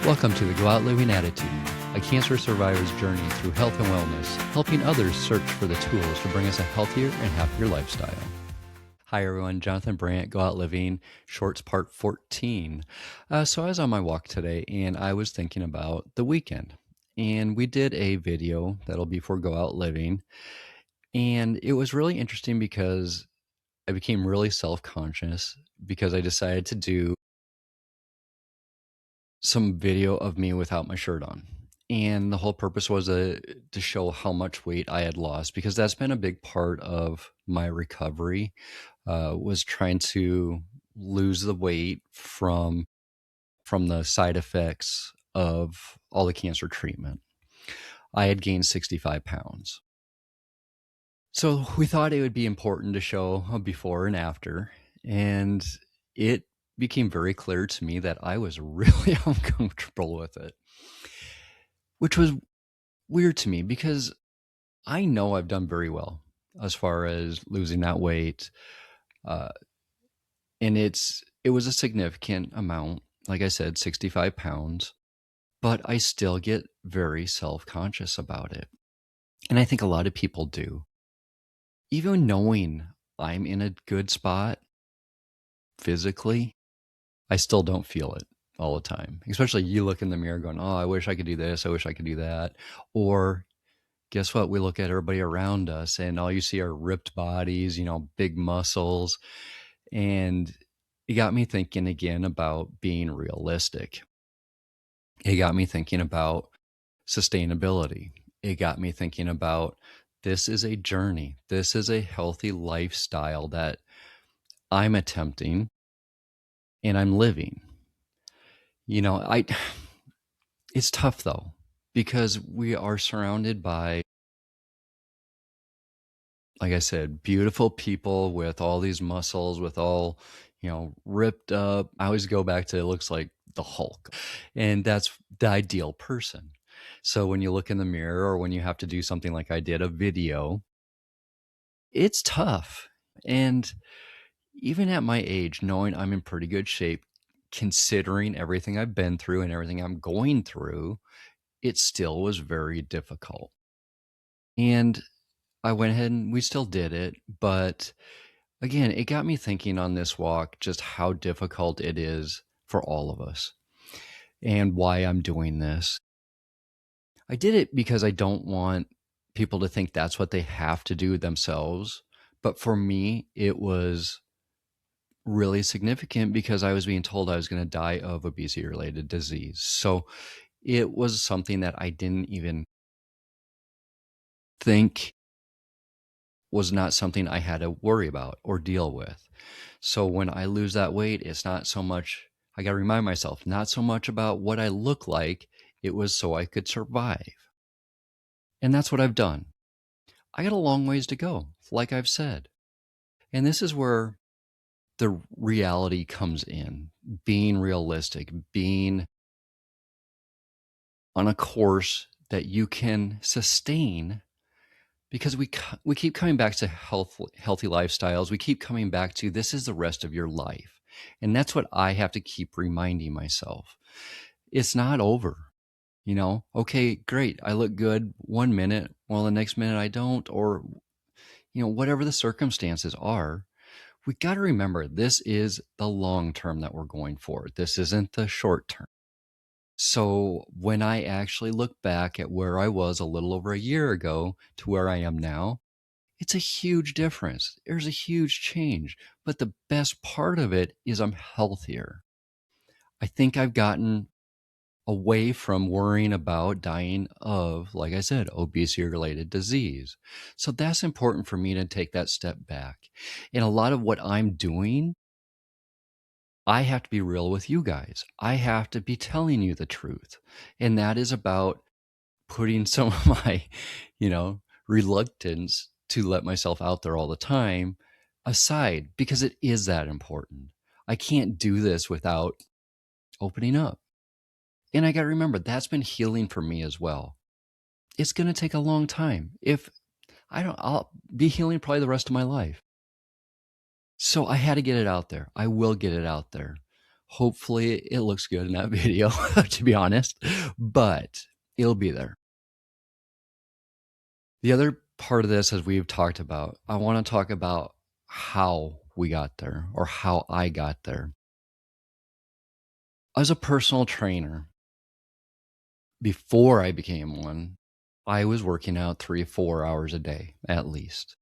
Welcome to the GoOutLiving Attitude, a cancer survivor's journey through health and wellness, helping others search for the tools to bring us a healthier and happier lifestyle. Hi everyone, Jonathan Brandt, GoOutLiving, Shorts Part 14. So I was on my walk today and I was thinking about the weekend. And we did a video that'll be for GoOutLiving. And it was really interesting because I became really self-conscious because I decided to do some video of me without my shirt on. And the whole purpose was to show how much weight I had lost, because that's been a big part of my recovery, was trying to lose the weight from the side effects of all the cancer treatment. I had gained 65 pounds. So we thought it would be important to show a before and after. And it became very clear to me that I was really uncomfortable with it, which was weird to me because I know I've done very well as far as losing that weight. And it was a significant amount, like I said, 65 pounds, but I still get very self-conscious about it. And I think a lot of people do. Even knowing I'm in a good spot physically, I still don't feel it all the time. Especially you look in the mirror going, oh, I wish I could do this. I wish I could do that. Or guess what? We look at everybody around us and all you see are ripped bodies, big muscles. And it got me thinking again about being realistic. It got me thinking about sustainability. It got me thinking about this is a journey. This is a healthy lifestyle that I'm attempting and I'm living. It's tough though, because we are surrounded by, like I said, beautiful people with all these muscles, with all, ripped up. I always go back to, it looks like the Hulk, and that's the ideal person. So when you look in the mirror or when you have to do something like I did, a video, it's tough. And even at my age, knowing I'm in pretty good shape, considering everything I've been through and everything I'm going through, it still was very difficult. And I went ahead and we still did it. But again, it got me thinking on this walk just how difficult it is for all of us and why I'm doing this. I did it because I don't want people to think that's what they have to do themselves. But for me, it was really significant because I was being told I was going to die of obesity-related disease. So it was something that I didn't even think was not something I had to worry about or deal with. So when I lose that weight, it's not so much, I got to remind myself, not so much about what I look like. It was so I could survive. And that's what I've done. I got a long ways to go, like I've said. And this is where the reality comes in, being realistic, being on a course that you can sustain, because we keep coming back to healthy lifestyles. We keep coming back to this is the rest of your life. And that's what I have to keep reminding myself. It's not over. Okay, great. I look good 1 minute. Well, the next minute I don't, or, whatever the circumstances are. We got to remember this is the long term that we're going for. This isn't the short term. So when I actually look back at where I was a little over a year ago to where I am now, it's a huge difference. There's a huge change. But the best part of it is I'm healthier. I think I've gotten away from worrying about dying of, like I said, obesity-related disease. So that's important for me to take that step back. And a lot of what I'm doing, I have to be real with you guys. I have to be telling you the truth. And that is about putting some of my, reluctance to let myself out there all the time aside, because it is that important. I can't do this without opening up. And I got to remember, that's been healing for me as well. It's going to take a long time. I'll be healing probably the rest of my life. So I had to get it out there. I will get it out there. Hopefully, it looks good in that video, to be honest, but it'll be there. The other part of this, as we've talked about, I want to talk about how we got there or how I got there. As a personal trainer, before I became one, I was working out 3 or 4 hours a day at least.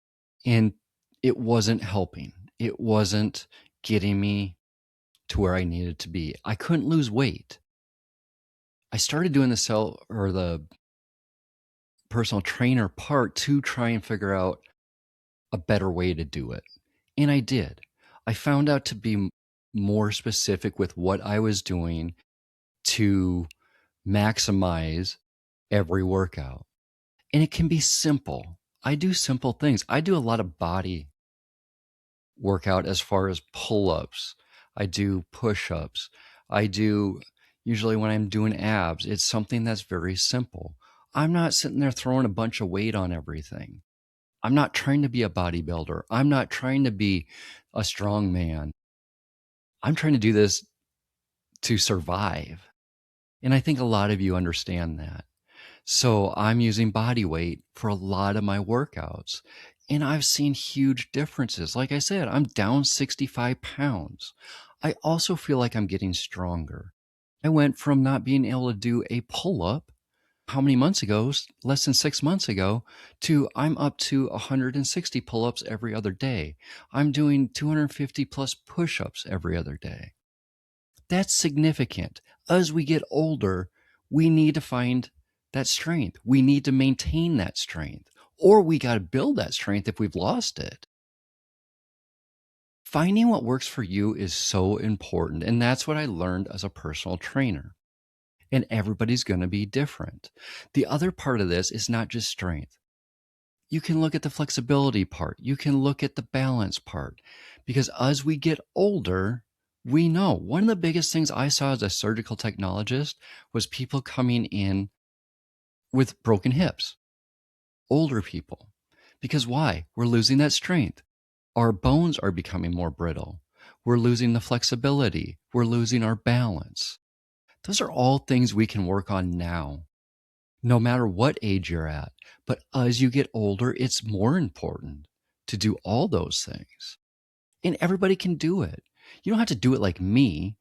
And it wasn't helping. It wasn't getting me to where I needed to be. I couldn't lose weight. I started doing the personal trainer part to try and figure out a better way to do it. And I did. I found out to be more specific with what I was doing to maximize every workout. And it can be simple. I do simple things. I do a lot of body workout as far as pull-ups. I do push-ups. I do usually when I'm doing abs, it's something that's very simple. I'm not sitting there throwing a bunch of weight on everything. I'm not trying to be a bodybuilder. I'm not trying to be a strong man. I'm trying to do this to survive. And I think a lot of you understand that. So I'm using body weight for a lot of my workouts. And I've seen huge differences. Like I said, I'm down 65 pounds. I also feel like I'm getting stronger. I went from not being able to do a pull up how many months ago, less than 6 months ago, to I'm up to 160 pull ups every other day. I'm doing 250 plus push ups every other day. That's significant. As we get older, we need to find that strength. We need to maintain that strength, or we got to build that strength if we've lost it. Finding what works for you is so important. And that's what I learned as a personal trainer. And everybody's going to be different. The other part of this is not just strength. You can look at the flexibility part. You can look at the balance part. Because as we get older, we know one of the biggest things I saw as a surgical technologist was people coming in with broken hips, older people. Because why? We're losing that strength. Our bones are becoming more brittle. We're losing the flexibility. We're losing our balance. Those are all things we can work on now, no matter what age you're at. But as you get older, it's more important to do all those things. And everybody can do it. You don't have to do it like me,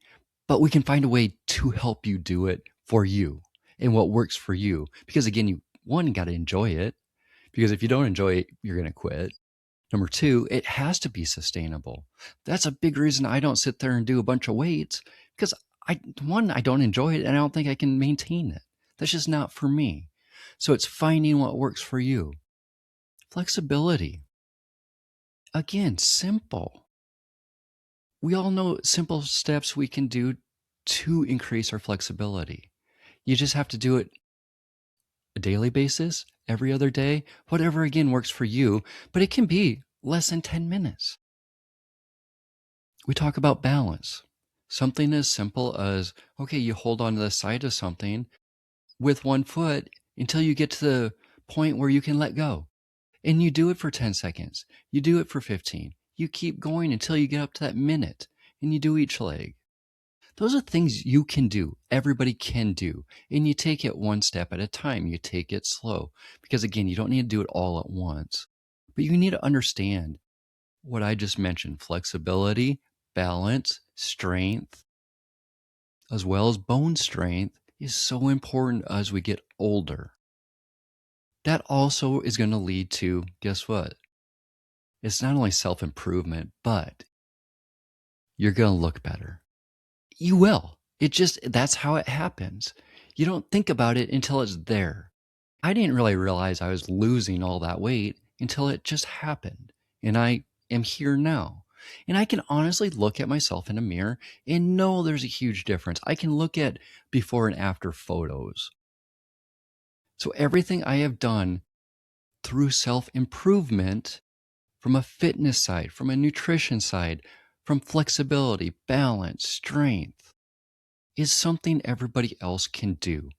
but we can find a way to help you do it for you and what works for you. Because again, you got to enjoy it. Because if you don't enjoy it, you're going to quit. Number two, it has to be sustainable. That's a big reason I don't sit there and do a bunch of weights because I don't enjoy it and I don't think I can maintain it. That's just not for me. So it's finding what works for you. Flexibility. Again, simple. We all know simple steps we can do to increase our flexibility. You just have to do it a daily basis, every other day, whatever again works for you, but it can be less than 10 minutes. We talk about balance. Something as simple as, okay, you hold on to the side of something with one foot until you get to the point where you can let go. And you do it for 10 seconds. You do it for 15. You keep going until you get up to that minute and you do each leg. Those are things you can do. Everybody can do. And you take it one step at a time. You take it slow. Because again, you don't need to do it all at once. But you need to understand what I just mentioned. Flexibility, balance, strength, as well as bone strength is so important as we get older. That also is going to lead to, guess what? It's not only self-improvement, but you're going to look better. You will. That's how it happens. You don't think about it until it's there. I didn't really realize I was losing all that weight until it just happened. And I am here now. And I can honestly look at myself in a mirror and know there's a huge difference. I can look at before and after photos. So everything I have done through self-improvement from a fitness side, from a nutrition side, from flexibility, balance, strength, is something everybody else can do.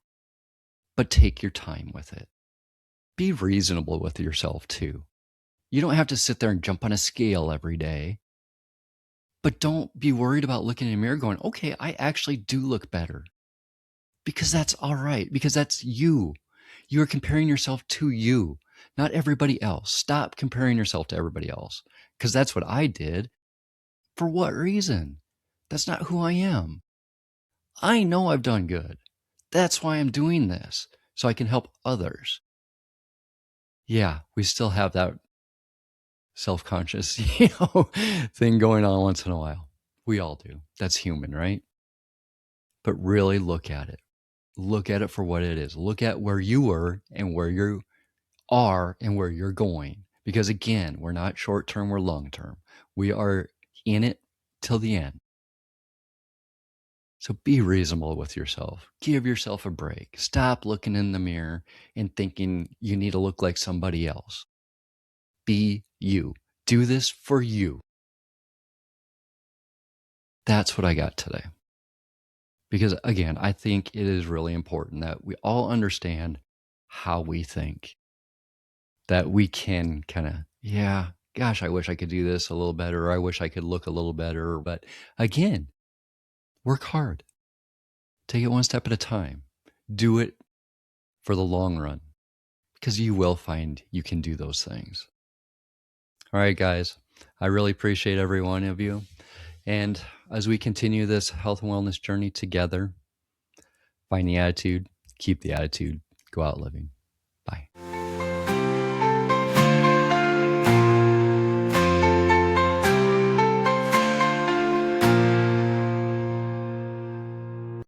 But take your time with it. Be reasonable with yourself too. You don't have to sit there and jump on a scale every day. But don't be worried about looking in the mirror going, okay, I actually do look better. Because that's all right, because that's you. You're comparing yourself to you, not everybody else. Stop comparing yourself to everybody else, because that's what I did. For what reason? That's not who I am. I know I've done good. That's why I'm doing this, so I can help others. Yeah, we still have that self-conscious, thing going on once in a while. We all do. That's human, right? But really look at it. Look at it for what it is. Look at where you were and where you are and where you're going. Because again, we're not short term, we're long term. We are in it till the end. So be reasonable with yourself. Give yourself a break. Stop looking in the mirror and thinking you need to look like somebody else. Be you. Do this for you. That's what I got today. Because again, I think it is really important that we all understand how we think, that we can kind of, yeah, gosh, I wish I could do this a little better, or I wish I could look a little better. But again, work hard, take it one step at a time, do it for the long run, because you will find you can do those things. All right, guys, I really appreciate every one of you. And as we continue this health and wellness journey together, find the attitude, keep the attitude, go out living. Bye.